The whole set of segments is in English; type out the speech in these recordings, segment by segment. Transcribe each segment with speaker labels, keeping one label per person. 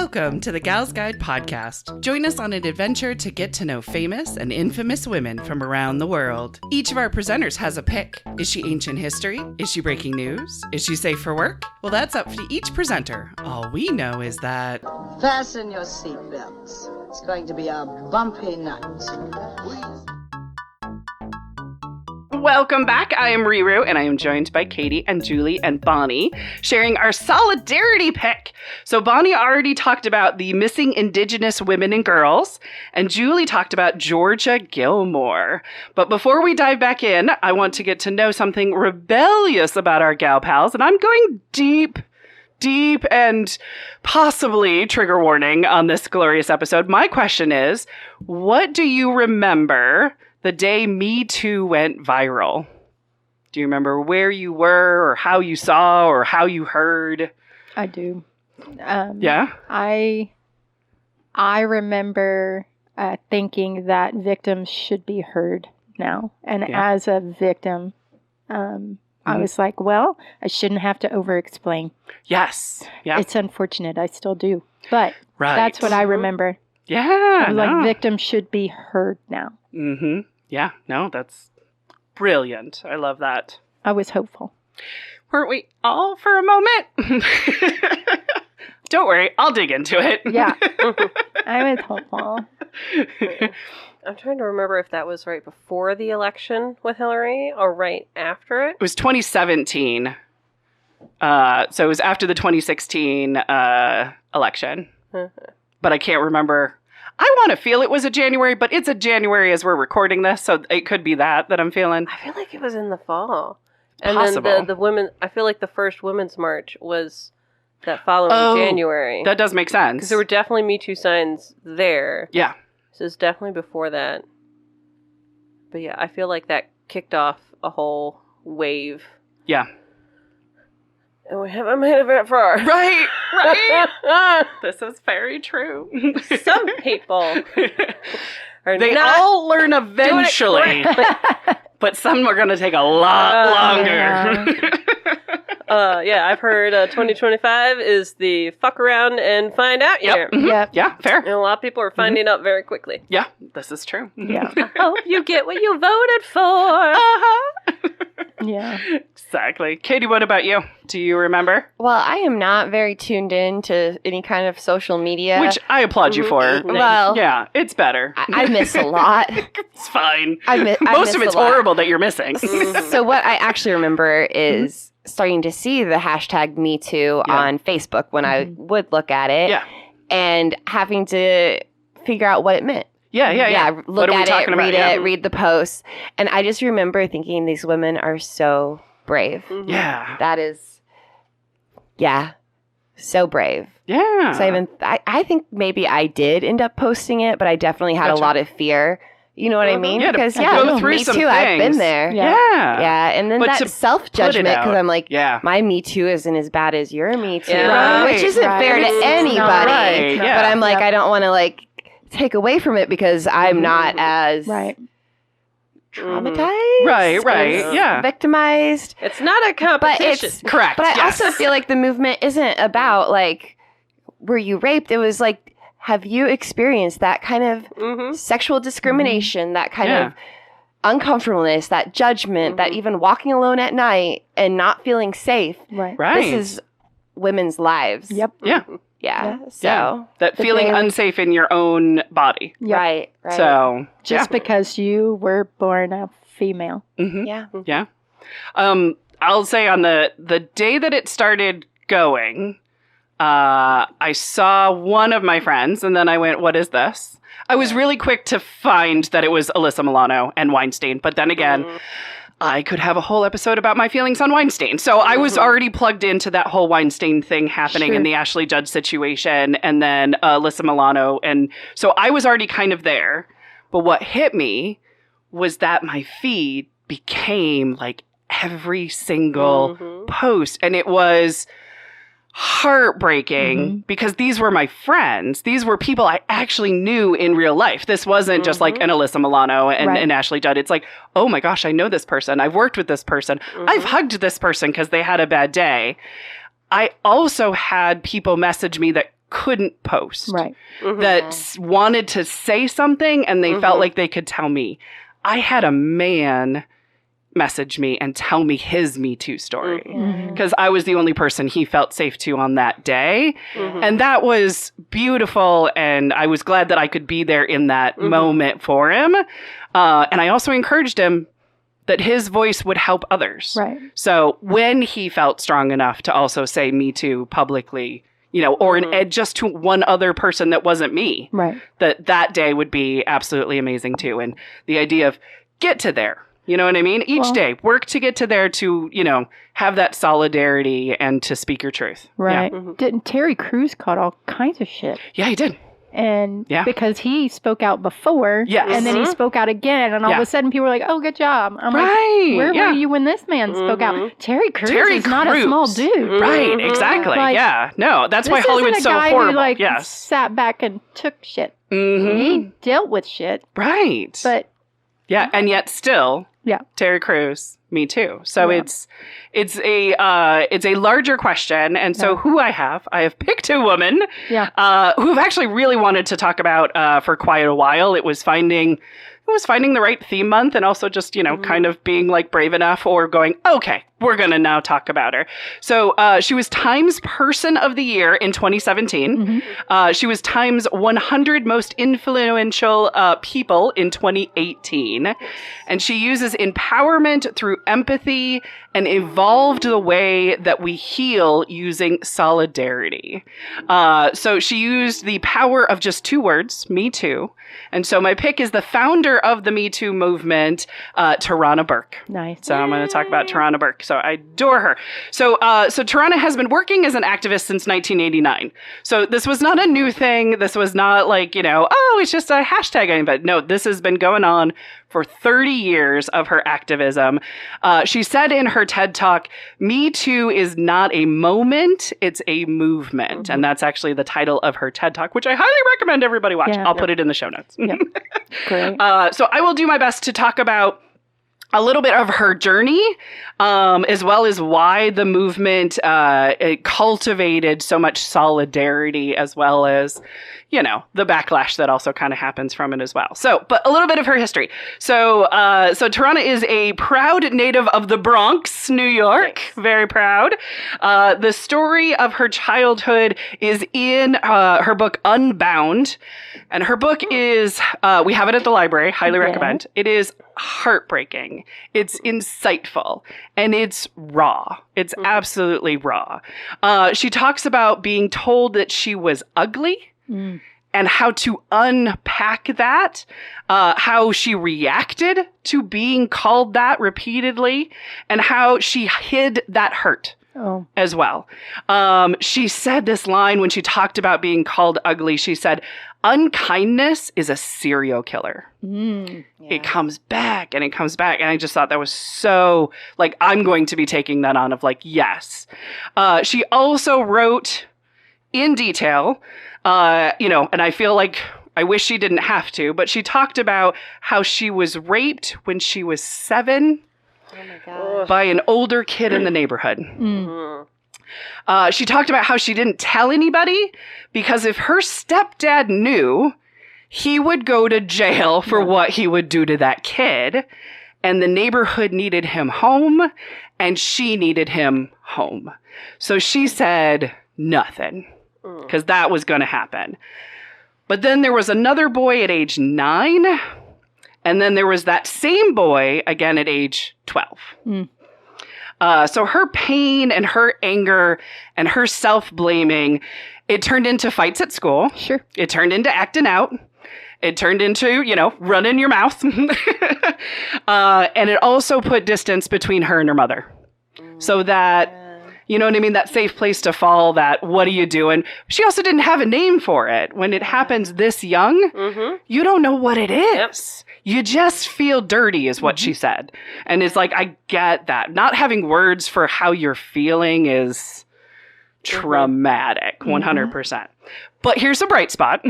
Speaker 1: Welcome to the Gals Guide podcast. Join us on an adventure to get to know famous and infamous women from around the world. Each of our presenters has a pick. Is she ancient history? Is she breaking news? Is she safe for work? Well, that's up to each presenter. All we know is that...
Speaker 2: Fasten your seatbelts. It's going to be a bumpy night.
Speaker 1: Welcome back. I am Riwo, and I am joined by Katie and Julie and Bonnie, sharing our solidarity pick. So Bonnie already talked about the missing Indigenous women and girls, and Julie talked about Georgia Gilmore. But before we dive back in, I want to get to know something rebellious about our gal pals, and I'm going deep and possibly trigger warning on this glorious episode. My question is, what do you remember the day Me Too went viral? Do you remember where you were or how you saw or how you heard?
Speaker 3: I do.
Speaker 1: Yeah?
Speaker 3: I remember thinking that victims should be heard now. And as a victim, I was like, well, I shouldn't have to over-explain.
Speaker 1: Yes. Yeah.
Speaker 3: It's unfortunate. I still do. But
Speaker 1: Right.
Speaker 3: that's what I remember.
Speaker 1: Yeah.
Speaker 3: I was like, victims should be heard now.
Speaker 1: Mm-hmm. Yeah. No, that's brilliant. I love that.
Speaker 3: I was hopeful.
Speaker 1: Weren't we all for a moment? Don't worry. I'll dig into it.
Speaker 3: Yeah. I was hopeful.
Speaker 4: I'm trying to remember if that was right before the election with Hillary or right after it.
Speaker 1: It was 2017. So it was after the 2016 election. But I can't remember. I want to feel it was a January, but it's a January as we're recording this, so it could be that I'm feeling.
Speaker 4: I feel like it was in the fall. And
Speaker 1: Possible.
Speaker 4: then the women, I feel like the first women's march was that following January.
Speaker 1: That does make sense.
Speaker 4: Because there were definitely Me Too signs there.
Speaker 1: Yeah.
Speaker 4: So it's definitely before that. But yeah, I feel like that kicked off a whole wave.
Speaker 1: Yeah.
Speaker 4: And we haven't made it very far.
Speaker 1: Right. This is very true.
Speaker 4: Some people are
Speaker 1: They
Speaker 4: not
Speaker 1: all learn eventually, but some are going to take a lot longer.
Speaker 4: Yeah, I've heard 2025 is the fuck around and find out year.
Speaker 1: Mhm.
Speaker 3: Yep.
Speaker 1: Yeah, fair.
Speaker 4: And a lot of people are finding out very quickly.
Speaker 1: Yeah, this is true.
Speaker 3: Yeah.
Speaker 4: I hope you get what you voted for.
Speaker 1: Uh-huh.
Speaker 3: Yeah.
Speaker 1: Exactly. Katie, what about you? Do you remember?
Speaker 5: Well, I am not very tuned in to any kind of social media.
Speaker 1: Which I applaud you for.
Speaker 5: Well,
Speaker 1: Yeah, it's better.
Speaker 5: I miss a lot.
Speaker 1: It's fine.
Speaker 5: I
Speaker 1: Most
Speaker 5: miss
Speaker 1: of it's
Speaker 5: a lot.
Speaker 1: horrible that you're missing.
Speaker 5: So what I actually remember is starting to see the hashtag Me Too on Facebook when I would look at it.
Speaker 1: Yeah.
Speaker 5: And having to figure out what it meant.
Speaker 1: Yeah.
Speaker 5: Look
Speaker 1: What are we
Speaker 5: at
Speaker 1: talking
Speaker 5: it,
Speaker 1: about?
Speaker 5: read
Speaker 1: Yeah.
Speaker 5: it, read the posts. And I just remember thinking these women are so brave.
Speaker 1: Yeah.
Speaker 5: That is, so brave.
Speaker 1: Yeah.
Speaker 5: So I think maybe I did end up posting it, but I definitely had
Speaker 1: Gotcha.
Speaker 5: a lot of fear. You know what I mean?
Speaker 1: Yeah, to
Speaker 5: Because
Speaker 1: go through
Speaker 5: Me
Speaker 1: some
Speaker 5: Too, I've been
Speaker 1: things.
Speaker 5: there.
Speaker 1: Yeah.
Speaker 5: And then
Speaker 1: But to
Speaker 5: that self-judgment,
Speaker 1: put it
Speaker 5: because
Speaker 1: out.
Speaker 5: I'm like,
Speaker 1: Yeah.
Speaker 5: my Me Too isn't as bad as your Me Too,
Speaker 4: Yeah.
Speaker 5: which isn't fair
Speaker 3: Right.
Speaker 5: to anybody.
Speaker 1: Right, yeah.
Speaker 5: But I'm like,
Speaker 3: Yep.
Speaker 5: I don't want to take away from it because I'm not as traumatized.
Speaker 1: Right.
Speaker 5: as
Speaker 1: Yeah.
Speaker 5: victimized.
Speaker 4: It's not a
Speaker 5: But
Speaker 4: competition.
Speaker 5: it's
Speaker 1: Correct.
Speaker 5: But I
Speaker 1: yes.
Speaker 5: also feel like the movement isn't about were you raped? It was have you experienced that kind of sexual discrimination, that kind of uncomfortableness, that judgment, that even walking alone at night and not feeling safe.
Speaker 3: Right.
Speaker 1: Right.
Speaker 5: This is women's lives.
Speaker 3: Yep.
Speaker 1: Yeah.
Speaker 5: Yeah.
Speaker 1: Yeah.
Speaker 5: So
Speaker 1: That
Speaker 3: The
Speaker 1: feeling
Speaker 3: daily-
Speaker 1: unsafe in your own body.
Speaker 3: Yep.
Speaker 5: right.
Speaker 1: So
Speaker 3: Just because you were born a female.
Speaker 5: Yeah.
Speaker 1: I'll say on the day that it started going, I saw one of my friends, and then I went, "What is this?" I was really quick to find that it was Alyssa Milano and Weinstein, but then again, I could have a whole episode about my feelings on Weinstein. So I was already plugged into that whole Weinstein thing happening in the Ashley Judd situation, and then Alyssa Milano, and so I was already kind of there. But what hit me was that my feed became every single post, and it was heartbreaking because these were my friends. These were people I actually knew in real life. This wasn't just an Alyssa Milano and Ashley Judd. It's oh my gosh, I know this person. I've worked with this person. I've hugged this person because they had a bad day. I also had people message me that couldn't post.
Speaker 3: Right.
Speaker 1: That wanted to say something and they felt like they could tell me. I had a man message me and tell me his Me Too story because I was the only person he felt safe to on that day. And that was beautiful. And I was glad that I could be there in that moment for him. And I also encouraged him that his voice would help others.
Speaker 3: Right.
Speaker 1: So when he felt strong enough to also say Me Too publicly, you know, or just to one other person that wasn't me,
Speaker 3: Right.
Speaker 1: that day would be absolutely amazing too. And the idea of get to there. You know what I mean? Each day, work to get to there to, you know, have that solidarity and to speak your truth.
Speaker 3: Right. Didn't Terry Crews caught all kinds of shit?
Speaker 1: Yeah, he did.
Speaker 3: And because he spoke out before, and then he spoke out again, and all of a sudden people were like, "Oh, good job!" I'm like, "Where were you when this man spoke out?" Terry Crews is not a small dude,
Speaker 1: right? Exactly.
Speaker 3: Like,
Speaker 1: no, that's why Hollywood's so horrible.
Speaker 3: Who, like, sat back and took shit. He dealt with shit,
Speaker 1: right?
Speaker 3: But
Speaker 1: and yet still.
Speaker 3: Yeah,
Speaker 1: Terry Crews, Me Too. So it's a larger question, and so who I have picked a woman, who have actually really wanted to talk about for quite a while. It was finding the right theme month, and also just kind of being like brave enough or going, okay, we're gonna now talk about her. So she was Time's Person of the Year in 2017. She was Time's 100 Most Influential People in 2018. And she uses empowerment through empathy and evolved the way that we heal using solidarity. So she used the power of just 2 words, Me Too. And so my pick is the founder of the Me Too movement, Tarana Burke.
Speaker 3: Nice.
Speaker 1: So I'm going to talk about Tarana Burke. So I adore her. So Tarana has been working as an activist since 1989. So this was not a new thing. This was not like, it's just a hashtag. But no, this has been going on for 30 years of her activism. She said in her TED Talk, Me Too is not a moment, it's a movement. And that's actually the title of her TED Talk, which I highly recommend everybody watch. I'll put it in the show notes.
Speaker 3: Great.
Speaker 1: So I will do my best to talk about a little bit of her journey, as well as why the movement it cultivated so much solidarity, as well as, the backlash that also kind of happens from it as well. So, but a little bit of her history. So Tarana is a proud native of the Bronx, New York. Nice. Very proud. The story of her childhood is in her book Unbound. And her book is, we have it at the library, highly recommend. It is heartbreaking. It's insightful. And it's raw. It's absolutely raw. She talks about being told that she was ugly and how to unpack that, how she reacted to being called that repeatedly, and how she hid that hurt. As well. She said this line when she talked about being called ugly. She said, unkindness is a serial killer. It comes back and it comes back. And I just thought that was so, like, I'm going to be taking that on of like, yes. She also wrote in detail, and I feel like I wish she didn't have to, but she talked about how she was raped when she was 7.
Speaker 5: Oh my God.
Speaker 1: By an older kid in the neighborhood. She talked about how she didn't tell anybody because if her stepdad knew, he would go to jail for what he would do to that kid. And the neighborhood needed him home and she needed him home. So she said nothing because that was going to happen. But then there was another boy at age 9. And then there was that same boy again at age 12. So her pain and her anger and her self-blaming, it turned into fights at school.
Speaker 3: Sure.
Speaker 1: It turned into acting out. It turned into, running your mouth. And it also put distance between her and her mother. So that, you know what I mean? That safe place to fall, that what are you doing? She also didn't have a name for it. When it happens this young, you don't know what it is. Yep. You just feel dirty is what she said. And it's like, I get that. Not having words for how you're feeling is traumatic, 100%. But here's a bright spot.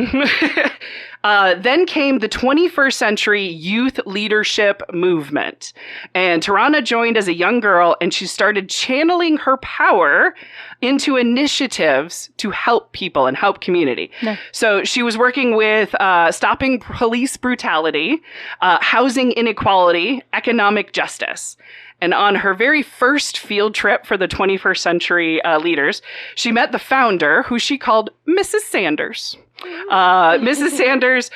Speaker 1: Then came the 21st century youth leadership movement. And Tarana joined as a young girl, and she started channeling her power into initiatives to help people and help community. Yeah. So she was working with stopping police brutality, housing inequality, economic justice. And on her very first field trip for the 21st century leaders, she met the founder, who she called Mrs. Sanders. Mrs. Sanders,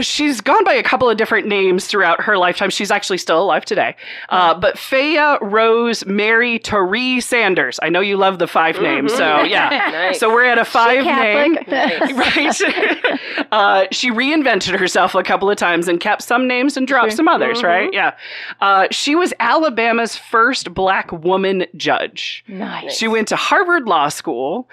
Speaker 1: she's gone by a couple of different names throughout her lifetime. She's actually still alive today. But Faya Rose Mary Torrey Sanders. I know you love the 5 names, so yeah. Nice. So we're at a 5 name. Nice. Right. She reinvented herself a couple of times and kept some names and dropped some others, right? Yeah. She was Alabama's first Black woman judge. Nice. She went to Harvard Law School.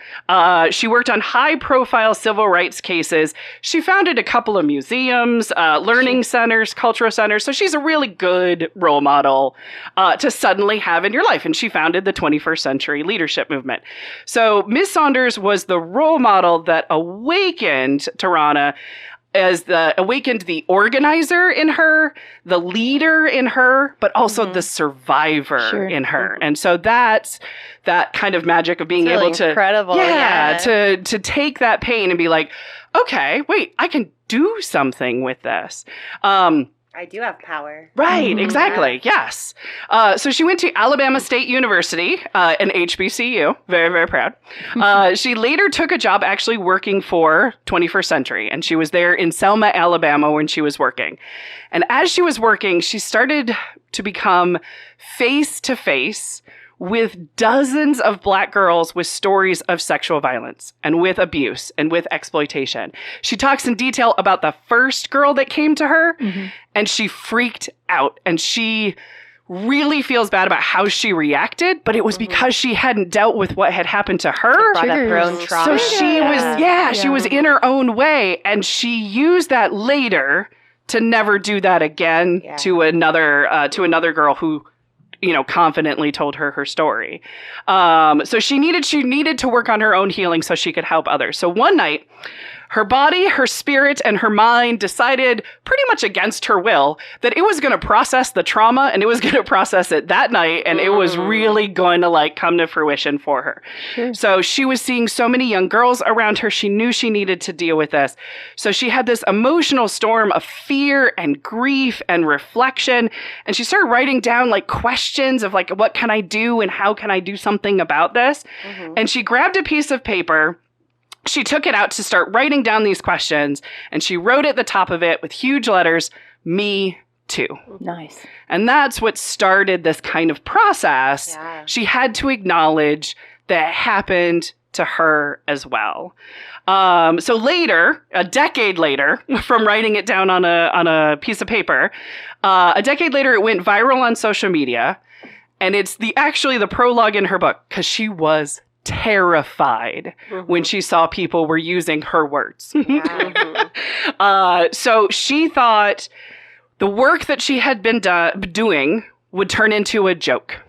Speaker 1: She worked on high-profile civil rights cases. She founded a couple of museums, learning centers, cultural centers. So she's a really good role model to suddenly have in your life. And she founded the 21st century leadership movement. So Miss Saunders was the role model that awakened Tarana awakened the organizer in her, the leader in her, but also the survivor in her. And so that's that kind of magic of being able to,
Speaker 5: incredible.
Speaker 1: To take that pain and be like, okay, wait, I can do something with this.
Speaker 5: I do have power.
Speaker 1: Right, exactly. Yes. So she went to Alabama State University, an HBCU. Very, very proud. She later took a job actually working for 21st Century, and she was there in Selma, Alabama when she was working. And as she was working, she started to become face-to-face with dozens of Black girls with stories of sexual violence and with abuse and with exploitation. She talks in detail about the first girl that came to her, and she freaked out. And she really feels bad about how she reacted, but it was because she hadn't dealt with what had happened to her.
Speaker 5: Her own trauma.
Speaker 1: So she was, she was in her own way, and she used that later to never do that again to another girl who, confidently told her story. So she needed to work on her own healing so she could help others. So one night, her body, her spirit, and her mind decided pretty much against her will that it was going to process the trauma, and it was going to process it that night, and it was really going to come to fruition for her. Sure. So she was seeing so many young girls around her. She knew she needed to deal with this. So she had this emotional storm of fear and grief and reflection, and she started writing down questions of what can I do and how can I do something about this? And she grabbed a piece of paper. She took it out to start writing down these questions, and she wrote at the top of it with huge letters, "Me too."
Speaker 3: Nice.
Speaker 1: And that's what started this kind of process. Yeah. She had to acknowledge that it happened to her as well. So later, a decade later, from writing it down on a piece of paper, a decade later, it went viral on social media. And it's actually the prologue in her book, because she was terrified when she saw people were using her words. So she thought the work that she had been doing would turn into a joke.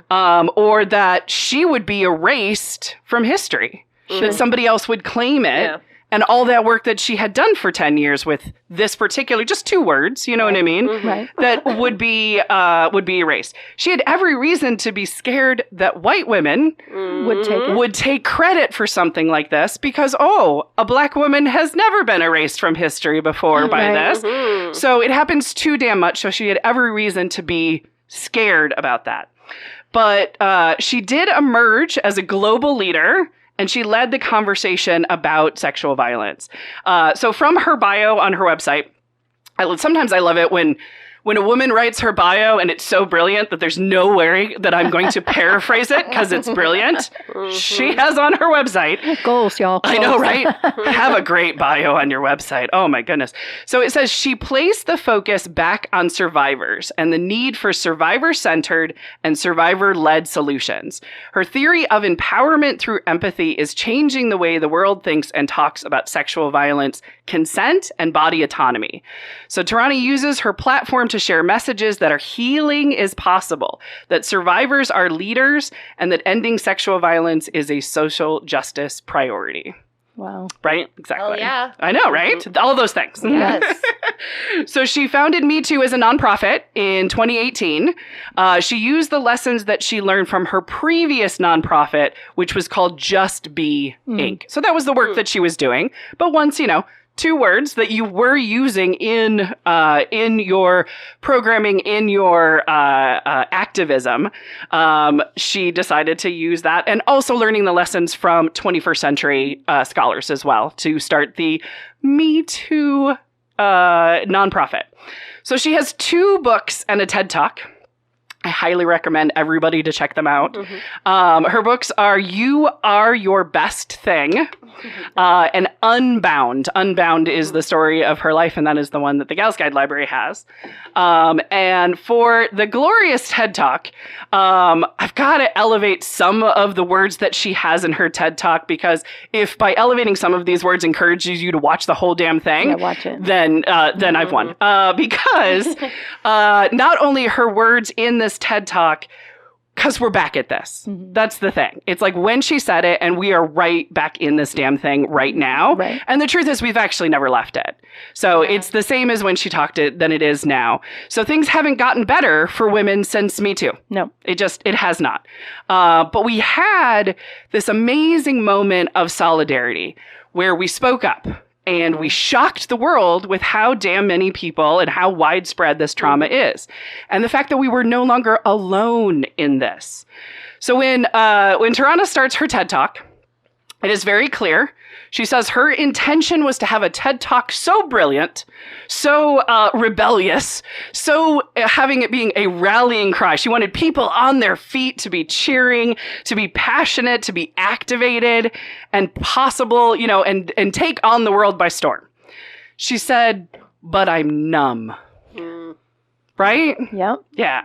Speaker 1: Or that she would be erased from history. That somebody else would claim it. Yeah. And all that work that she had done for 10 years with this particular, just 2 words, you know what I mean? Right. That would be erased. She had every reason to be scared that white women would take credit for something like this because, a Black woman has never been erased from history before by this. So it happens too damn much. So she had every reason to be scared about that. But she did emerge as a global leader, and she led the conversation about sexual violence. So from her bio on her website, sometimes I love it when a woman writes her bio and it's so brilliant that there's no way that I'm going to paraphrase it because it's brilliant. She has on her website.
Speaker 3: Goals, y'all.
Speaker 1: I know, right? Have a great bio on your website. Oh, my goodness. So it says she placed the focus back on survivors and the need for survivor-centered and survivor-led solutions. Her theory of empowerment through empathy is changing the way the world thinks and talks about sexual violence, consent, and body autonomy. So Tarana uses her platform to share messages that our healing is possible, that survivors are leaders, and that ending sexual violence is a social justice priority.
Speaker 3: Wow.
Speaker 1: Right? Exactly.
Speaker 5: Oh, yeah.
Speaker 1: I know, right? Mm-hmm. All those things.
Speaker 5: Yes.
Speaker 1: So she founded Me Too as a nonprofit in 2018. She used the lessons that she learned from her previous nonprofit, which was called Just Be Inc. So that was the work that she was doing. But once, 2 words that you were using in your programming, in your activism, she decided to use that, and also learning the lessons from 21st century scholars as well to start the Me Too nonprofit. So she has 2 books and a TED Talk. I highly recommend everybody to check them out. Her books are You Are Your Best Thing and Unbound. Unbound is the story of her life, and that is the one that the Gals Guide Library has. And for the glorious TED Talk, I've got to elevate some of the words that she has in her TED Talk, because if by elevating some of these words encourages you to watch the whole damn thing,
Speaker 3: watch it.
Speaker 1: then I've won. Because not only her words in this TED Talk, because we're back at this. That's the thing. It's like when she said it, and we are right back in this damn thing right now. Right. And the truth is, we've actually never left it. So it's the same as when she talked it than it is now. So things haven't gotten better for women since Me Too. No. It has not. But we had this amazing moment of solidarity where we spoke up. And we shocked the world with how damn many people and how widespread this trauma is. And the fact that we were no longer alone in this. So when Tarana starts her TED Talk, it is very clear. She says her intention was to have a TED Talk so brilliant, so rebellious, so having it being a rallying cry. She wanted people on their feet to be cheering, to be passionate, to be activated, and possible, and take on the world by storm. She said, but I'm numb. Right? Yep. Yeah.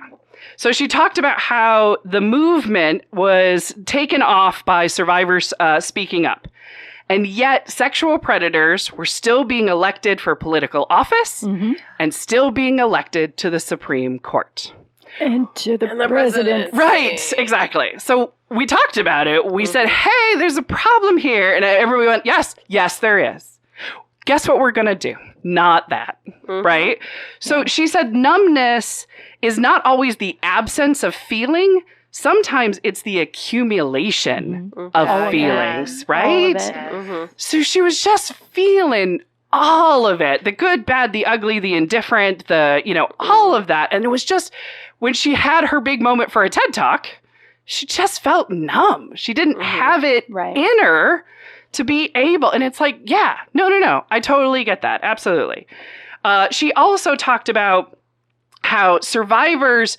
Speaker 1: So she talked about how the movement was taken off by survivors speaking up. And yet sexual predators were still being elected for political office and still being elected to the Supreme Court.
Speaker 3: And to the president.
Speaker 1: Right, exactly. So we talked about it. We said, hey, there's a problem here. And everyone went, yes, there is. Guess what we're going to do? Not that, right? So she said numbness is not always the absence of feeling. Sometimes it's the accumulation of feelings, right? So she was just feeling all of it, the good, bad, the ugly, the indifferent, all of that. And it was just when she had her big moment for a TED Talk, she just felt numb. She didn't have it in her to be able. And it's like, yeah, no. I totally get that. Absolutely. She also talked about how survivors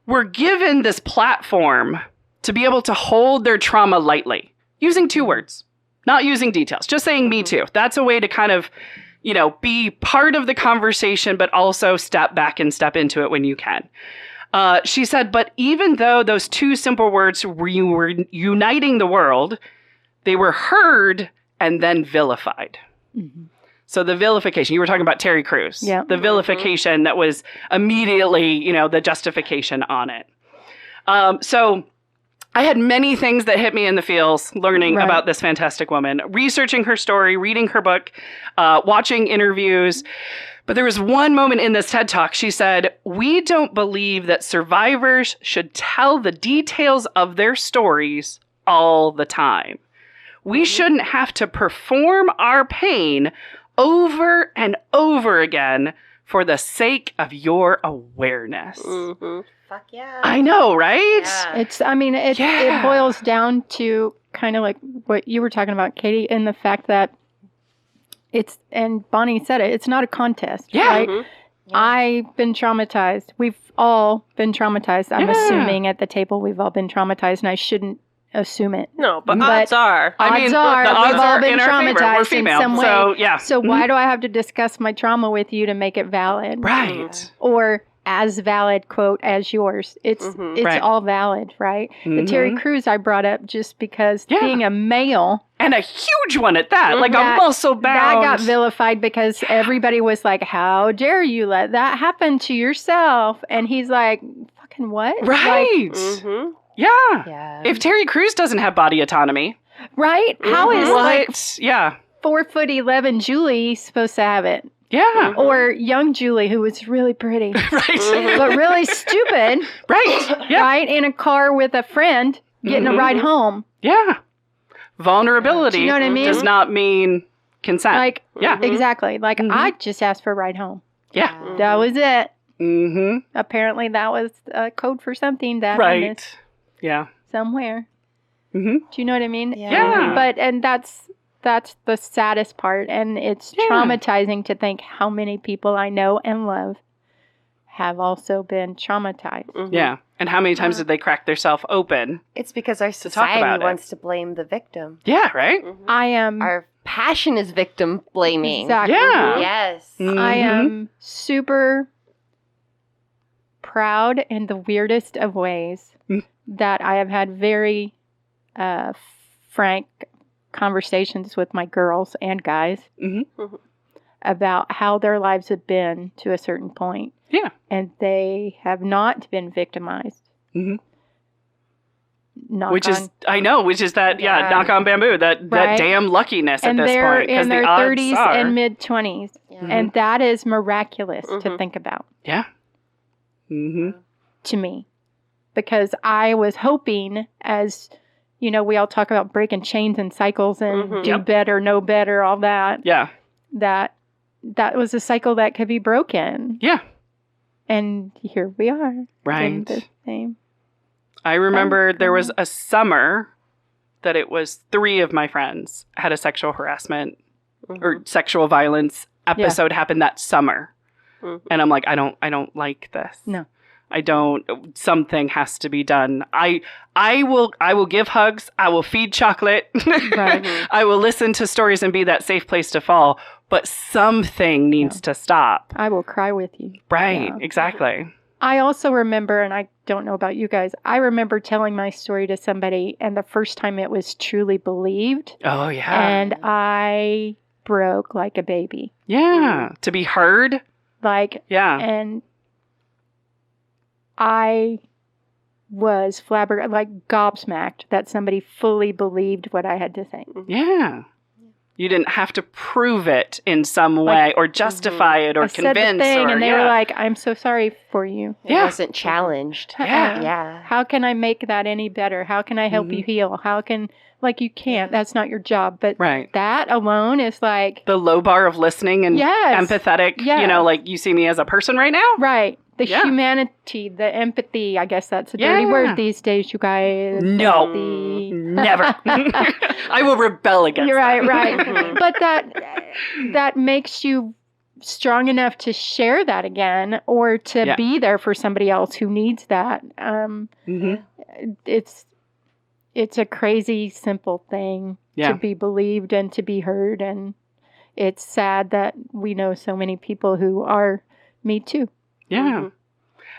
Speaker 1: were given this platform to be able to hold their trauma lightly, using 2 words, not using details, just saying Me Too. That's a way to kind of, be part of the conversation, but also step back and step into it when you can. She said, but even though those 2 simple words were uniting the world, they were heard and then vilified. So the vilification, you were talking about Terry Crews. Yeah. The vilification that was immediately, the justification on it. So I had many things that hit me in the feels learning about this fantastic woman, researching her story, reading her book, watching interviews. But there was one moment in this TED Talk, she said, we don't believe that survivors should tell the details of their stories all the time. We shouldn't have to perform our pain over and over again for the sake of your awareness.
Speaker 5: Fuck yeah.
Speaker 1: I know, right?
Speaker 5: Yeah.
Speaker 3: It boils down to kind of like what you were talking about, Katie, in the fact that and Bonnie said it's not a contest. Yeah. Right? Yeah. I've been traumatized. We've all been traumatized. I'm assuming at the table we've all been traumatized, and I shouldn't assume it.
Speaker 4: No, but odds are.
Speaker 1: The odds
Speaker 3: we've all
Speaker 1: are
Speaker 3: been
Speaker 1: in our favor. We're
Speaker 3: traumatized
Speaker 1: female,
Speaker 3: in some way.
Speaker 1: so yeah.
Speaker 3: So why do I have to discuss my trauma with you to make it valid?
Speaker 1: Right.
Speaker 3: Or as valid, quote, as yours. It's all valid, right? The Terry Crews I brought up just because being a male.
Speaker 1: And a huge one at that, like a muscle bound.
Speaker 3: That got vilified because everybody was like, how dare you let that happen to yourself? And he's like, fucking what?
Speaker 1: Right. Yeah. If Terry Crews doesn't have body autonomy,
Speaker 3: Right? How is like
Speaker 1: What? Yeah.
Speaker 3: 4'11" Julie supposed to have it?
Speaker 1: Yeah.
Speaker 3: Or young Julie, who was really pretty,
Speaker 1: Right.
Speaker 3: but really stupid,
Speaker 1: Right. Yeah.
Speaker 3: right? In a car with a friend getting a ride home.
Speaker 1: Yeah. Vulnerability
Speaker 3: Do you know what I mean?
Speaker 1: does not mean consent.
Speaker 3: Like,
Speaker 1: yeah.
Speaker 3: exactly. Like, I just asked for a ride home.
Speaker 1: Yeah.
Speaker 3: That was it.
Speaker 1: Mm-hmm.
Speaker 3: Apparently, that was a code for something that I
Speaker 1: Right.
Speaker 3: missed
Speaker 1: Yeah.
Speaker 3: somewhere.
Speaker 1: Mm-hmm.
Speaker 3: Do you know what I mean?
Speaker 1: Yeah.
Speaker 3: And that's the saddest part. And it's traumatizing to think how many people I know and love have also been traumatized.
Speaker 1: Yeah. And how many times did they crack themselves open?
Speaker 5: It's because our
Speaker 1: talk
Speaker 5: society
Speaker 1: about it.
Speaker 5: wants to blame the victim.
Speaker 1: Yeah, right?
Speaker 3: I am
Speaker 5: Our passion is victim blaming.
Speaker 3: exactly.
Speaker 1: Yeah.
Speaker 5: Yes.
Speaker 3: I am super proud in the weirdest of ways that I have had very frank conversations with my girls and guys about how their lives have been to a certain point.
Speaker 1: Yeah.
Speaker 3: And they have not been victimized.
Speaker 1: Mhm.
Speaker 3: Knock
Speaker 1: Which
Speaker 3: on-
Speaker 1: is, I know, which is that,
Speaker 5: Yeah.
Speaker 1: knock on bamboo, that
Speaker 3: Right.
Speaker 1: damn luckiness at
Speaker 3: and
Speaker 1: this
Speaker 3: they're
Speaker 1: point. 'Cause
Speaker 3: in
Speaker 1: the
Speaker 3: their
Speaker 1: odds
Speaker 3: 30s
Speaker 1: are,
Speaker 3: and mid-20s. And that is miraculous to think about.
Speaker 1: Yeah. Mm-hmm.
Speaker 3: To me, because I was hoping, as you know, we all talk about breaking chains and cycles and do better, know better, all that.
Speaker 1: Yeah.
Speaker 3: That was a cycle that could be broken,
Speaker 1: Yeah.
Speaker 3: and here we are. In
Speaker 1: Right.
Speaker 3: the same.
Speaker 1: I remember there was a summer that it was 3 of my friends had a sexual harassment or sexual violence episode happen that summer. And I'm like, I don't like this.
Speaker 3: No.
Speaker 1: I don't. Something has to be done. I will give hugs. I will feed chocolate.
Speaker 3: Right.
Speaker 1: I will listen to stories and be that safe place to fall. But something needs to stop.
Speaker 3: I will cry with you.
Speaker 1: Right.
Speaker 3: Yeah.
Speaker 1: Exactly.
Speaker 3: I also remember, and I don't know about you guys, I remember telling my story to somebody, and the first time it was truly believed,
Speaker 1: Oh yeah.
Speaker 3: and I broke like a baby.
Speaker 1: Yeah. To be heard.
Speaker 3: Like,
Speaker 1: Yeah.
Speaker 3: and I was flabbergasted, like gobsmacked that somebody fully believed what I had to say.
Speaker 1: Yeah. You didn't have to prove it in some way or justify it or
Speaker 3: I said the
Speaker 1: convince
Speaker 3: thing,
Speaker 1: or
Speaker 3: and they were like, "I'm so sorry for you.
Speaker 5: It wasn't challenged.
Speaker 1: Yeah.
Speaker 5: Yeah.
Speaker 3: How can I make that any better? How can I help you heal? How can, like, you can't. That's not your job." But
Speaker 1: Right.
Speaker 3: that alone is like,
Speaker 1: The low bar of listening and
Speaker 3: Yes.
Speaker 1: empathetic,
Speaker 3: Yes.
Speaker 1: like you see me as a person right now.
Speaker 3: right. The
Speaker 1: Yeah.
Speaker 3: humanity, the empathy. I guess that's a dirty
Speaker 1: Yeah.
Speaker 3: word these days, you guys.
Speaker 1: No.
Speaker 3: Empathy.
Speaker 1: Never. I will rebel against
Speaker 3: You're
Speaker 1: that.
Speaker 3: right. But that makes you strong enough to share that again, or to be there for somebody else who needs that. It's a crazy simple thing to be believed and to be heard, and it's sad that we know so many people who are me too.
Speaker 1: Yeah.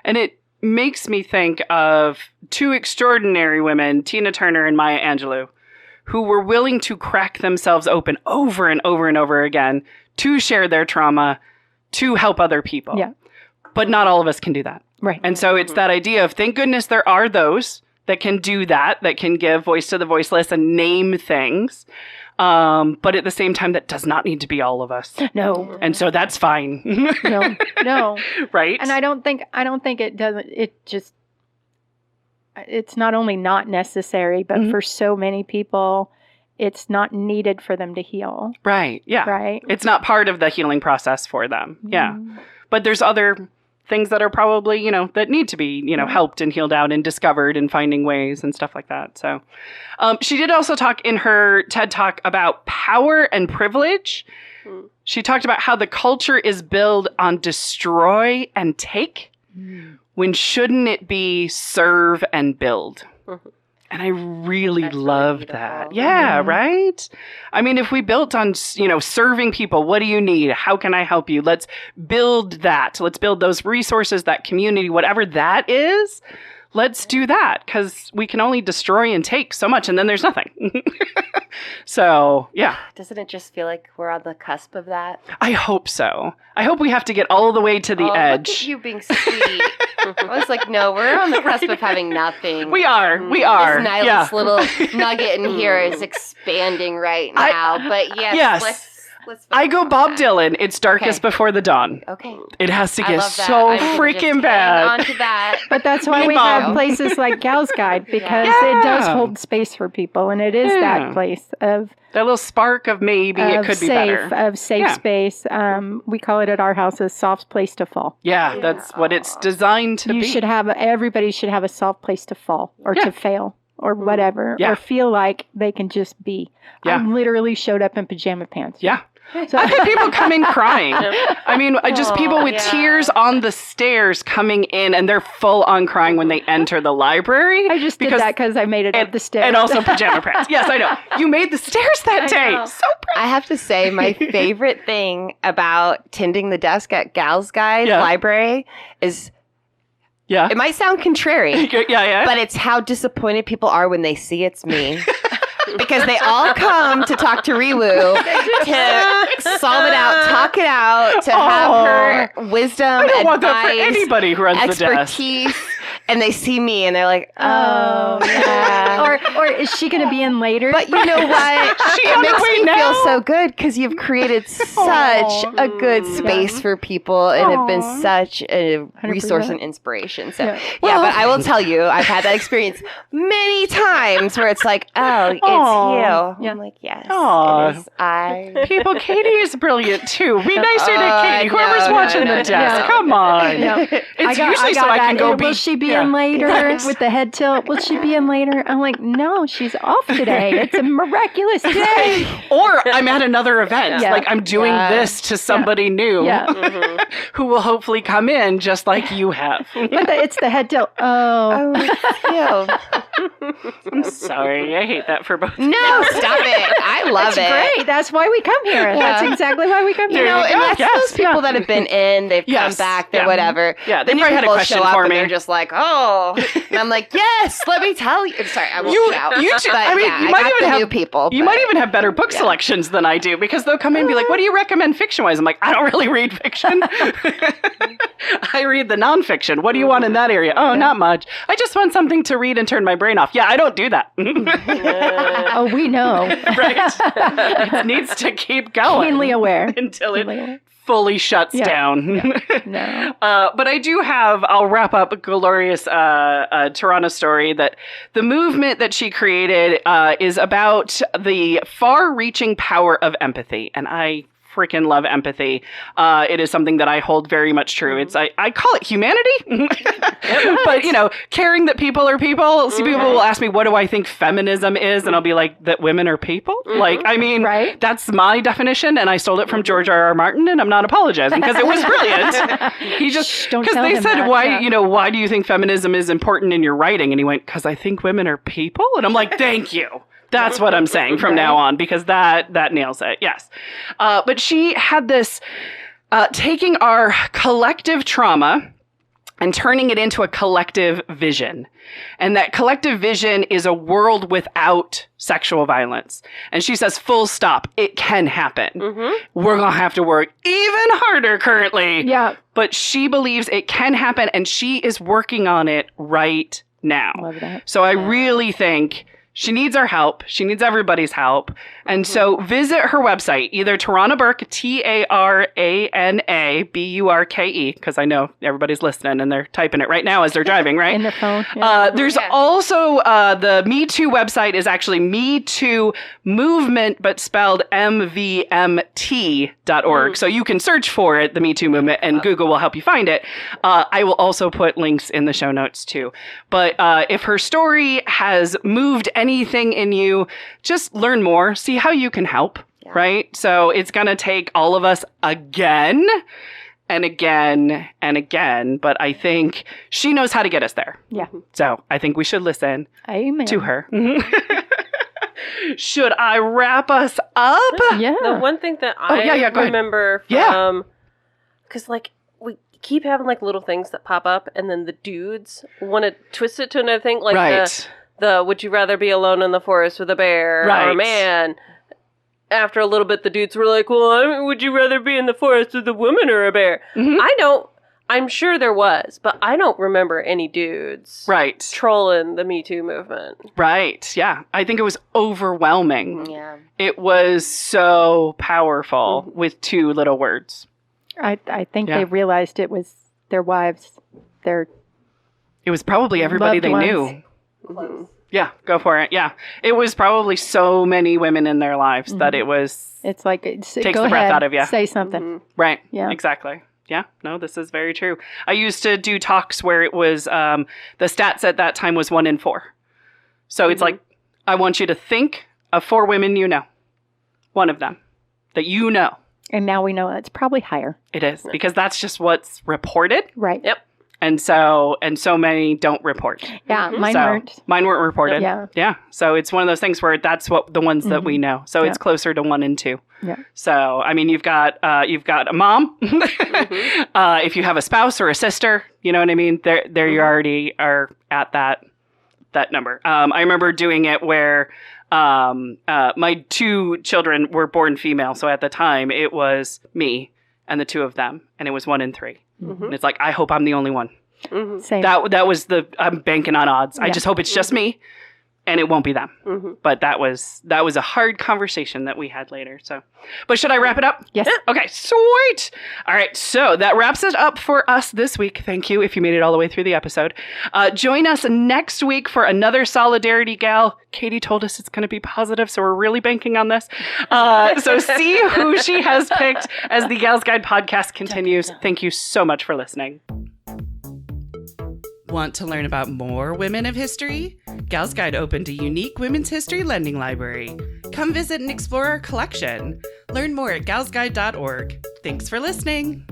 Speaker 1: And it makes me think of 2 extraordinary women, Tina Turner and Maya Angelou, who were willing to crack themselves open over and over and over again to share their trauma, to help other people.
Speaker 3: Yeah.
Speaker 1: But not all of us can do that.
Speaker 3: Right.
Speaker 1: And so it's that idea of, thank goodness there are those that can do that can give voice to the voiceless and name things. But at the same time, that does not need to be all of us.
Speaker 3: No.
Speaker 1: And so that's fine.
Speaker 3: No.
Speaker 1: Right?
Speaker 3: And I don't think it doesn't. It's not only not necessary, but for so many people, it's not needed for them to heal.
Speaker 1: Right. Yeah.
Speaker 3: Right.
Speaker 1: It's not part of the healing process for them. Yeah. But there's other things that are probably, that need to be, helped and healed out and discovered and finding ways and stuff like that. So she did also talk in her TED Talk about power and privilege. She talked about how the culture is built on destroy and take, when shouldn't it be serve and build? And I really loved that. Yeah, right? I mean, if we built on, serving people, what do you need? How can I help you? Let's build that. Let's build those resources, that community, whatever that is. let's do that, because we can only destroy and take so much, and then there's nothing. So, yeah.
Speaker 5: Doesn't it just feel like we're on the cusp of that?
Speaker 1: I hope so. I hope we have to get all the way to the edge.
Speaker 5: Look at you being sweet. I was like, no, we're on the cusp of having nothing.
Speaker 1: We are.
Speaker 5: This nihilist little nugget in here is expanding right now. But yes. Let's
Speaker 1: I go Bob Dylan. It's darkest before the dawn.
Speaker 5: Okay.
Speaker 1: It has to
Speaker 5: I
Speaker 1: get
Speaker 5: love that.
Speaker 1: so
Speaker 5: I'm gonna
Speaker 1: freaking
Speaker 5: just
Speaker 1: bad.
Speaker 5: hang on to that.
Speaker 3: But that's why we
Speaker 1: Bob.
Speaker 3: have places like Gal's Guide, because
Speaker 1: Yeah.
Speaker 3: it does hold space for people, and it is that place of
Speaker 1: That little spark of maybe it could be better.
Speaker 3: Of safe space. We call it at our house a soft place to fall.
Speaker 1: Yeah, that's what it's designed to be.
Speaker 3: Everybody should have a soft place to fall or to fail or whatever, or feel like they can just be.
Speaker 1: Yeah.
Speaker 3: I literally showed up in pajama pants.
Speaker 1: Yeah.
Speaker 3: So,
Speaker 1: I've had people come in crying. I mean, just people with tears on the stairs coming in, and they're full on crying when they enter the library.
Speaker 3: I just did that because I made it up the stairs.
Speaker 1: And also pajama pants. Yes, I know. You made the stairs that day. So proud.
Speaker 5: I have to say, my favorite thing about tending the desk at Gal's Guide Library is, it might sound contrary, but it's how disappointed people are when they see it's me. Because they all come to talk to Riwo to solve it out, talk it out, to have her wisdom,
Speaker 1: I don't want that for
Speaker 5: advice,
Speaker 1: anybody who runs the desk.
Speaker 5: expertise. And they see me and they're like, oh, yeah.
Speaker 3: Or is she going to be in later?
Speaker 5: But you know what? It makes me feel so good because you've created such a good space for people and have been such a resource and inspiration. So, but I will tell you, I've had that experience many times where it's like, oh, it's you. I'm like, yes, it is I.
Speaker 1: People, Katie is brilliant too. Be nicer to Katie. Whoever's watching the desk, come on. It's usually so I can go be.
Speaker 3: Will she be in later with the head tilt? Will she be in later? I'm like, no, she's off today. It's a miraculous day.
Speaker 1: Or I'm at another event. Like I'm doing this to somebody new who will hopefully come in just like you have.
Speaker 3: But it's the head tilt. Oh,
Speaker 1: I'm sorry. I hate that for both.
Speaker 5: No, stop it. I love it.
Speaker 3: Great. That's why we come here. That's exactly why we come here.
Speaker 5: You know, and that's those people that have been in, they've come back, they're whatever.
Speaker 1: Yeah,
Speaker 5: the
Speaker 1: they
Speaker 5: new
Speaker 1: probably had a
Speaker 5: people
Speaker 1: question
Speaker 5: show up
Speaker 1: for
Speaker 5: and
Speaker 1: me.
Speaker 5: they're just like, oh. And I'm like, yes, let me tell you. I'm sorry, I won't shout.
Speaker 1: You too.
Speaker 5: But
Speaker 1: I mean, you might even have
Speaker 5: new people.
Speaker 1: You might even have better book selections than I do, because they'll come in and be like, what do you recommend fiction-wise? I'm like, I don't really read fiction. I read the nonfiction. What do you want in that area? Oh, not much. I just want something to read and turn my brain off. Yeah, I don't do that.
Speaker 3: Oh, we know.
Speaker 1: Right? It needs to keep going.
Speaker 3: Keenly aware.
Speaker 1: Until it fully shuts down.
Speaker 3: No.
Speaker 1: But I do have, I'll wrap up a glorious Tarana story that the movement that she created is about the far-reaching power of empathy. And I freaking love empathy. It is something that I hold very much true. It's I call it humanity, but you know, caring that people are people. See, people will ask me, what do I think feminism is? And I'll be like, that women are people. Like, I mean, that's my definition, and I stole it from George R.R. Martin, and I'm not apologizing because it was brilliant. He just, because they said, why do you think feminism is important in your writing? And he went, because I think women are people. And I'm like, thank you. That's what I'm saying from now on, because that nails it. Yes. But she had this taking our collective trauma and turning it into a collective vision. And that collective vision is a world without sexual violence. And she says, full stop, it can happen. We're going to have to work even harder currently.
Speaker 3: Yeah.
Speaker 1: But she believes it can happen, and she is working on it right now.
Speaker 3: Love that.
Speaker 1: So I really think she needs our help. She needs everybody's help. And so visit her website, either Tarana Burke, Tarana Burke, because I know everybody's listening and they're typing it right now as they're driving, right?
Speaker 3: In their phone.
Speaker 1: There's also the Me Too website is actually Me Too Movement, but spelled MVMT.org. So you can search for it, the Me Too movement, and Google will help you find it. I will also put links in the show notes too. But if her story has moved anything in you, just learn more, see how you can help, right? So it's going to take all of us again and again and again, but I think she knows how to get us there.
Speaker 3: Yeah.
Speaker 1: So I think we should listen to her. Should I wrap us up?
Speaker 3: Yeah.
Speaker 4: The one thing that I remember from, because like, keep having like little things that pop up, and then the dudes want to twist it to another thing, like the would you rather be alone in the forest with a bear or a man? After a little bit, the dudes were like, well, would you rather be in the forest with a woman or a bear? I'm sure there was, but I don't remember any dudes trolling the Me Too movement.
Speaker 1: Right. Yeah. I think it was overwhelming.
Speaker 5: Yeah.
Speaker 1: It was so powerful with 2 little words.
Speaker 3: I think they realized it was their wives. It
Speaker 1: was probably everybody they knew. Yeah, go for it. Yeah. It was probably so many women in their lives that it was...
Speaker 3: It's like...
Speaker 1: takes the breath out of you.
Speaker 3: Say something.
Speaker 1: Right. Yeah. Exactly. Yeah, no, this is very true. I used to do talks where it was, the stats at that time was 1 in 4. So it's like, I want you to think of 4 women you know. One of them that you know.
Speaker 3: And now we know it's probably higher.
Speaker 1: It is, because that's just what's reported.
Speaker 3: Right.
Speaker 4: Yep.
Speaker 1: And so many don't report.
Speaker 3: Yeah, mine weren't.
Speaker 1: Mine weren't reported.
Speaker 3: Yeah.
Speaker 1: Yeah. So it's one of those things where that's what the ones that we know. So it's closer to 1 and 2.
Speaker 3: Yeah.
Speaker 1: So, I mean, you've got a mom. If you have a spouse or a sister, you know what I mean? There you already are at that number. I remember doing it where my 2 children were born female. So at the time it was me and the 2 of them, and it was 1 in 3. And it's like, I hope I'm the only one.
Speaker 3: Same.
Speaker 1: That was I'm banking on odds. I just hope it's just me and it won't be them. But that was a hard conversation that we had later. So, but should I wrap it up?
Speaker 3: Yes.
Speaker 1: Okay, sweet. All right. So that wraps it up for us this week. Thank you if you made it all the way through the episode. Join us next week for another Solidarity Gal. Katie told us it's going to be positive, so we're really banking on this. So see who she has picked as the Gals Guide podcast continues. Thank you so much for listening. Want to learn about more women of history? Gals Guide opened a unique women's history lending library. Come visit and explore our collection. Learn more at galsguide.org. Thanks for listening.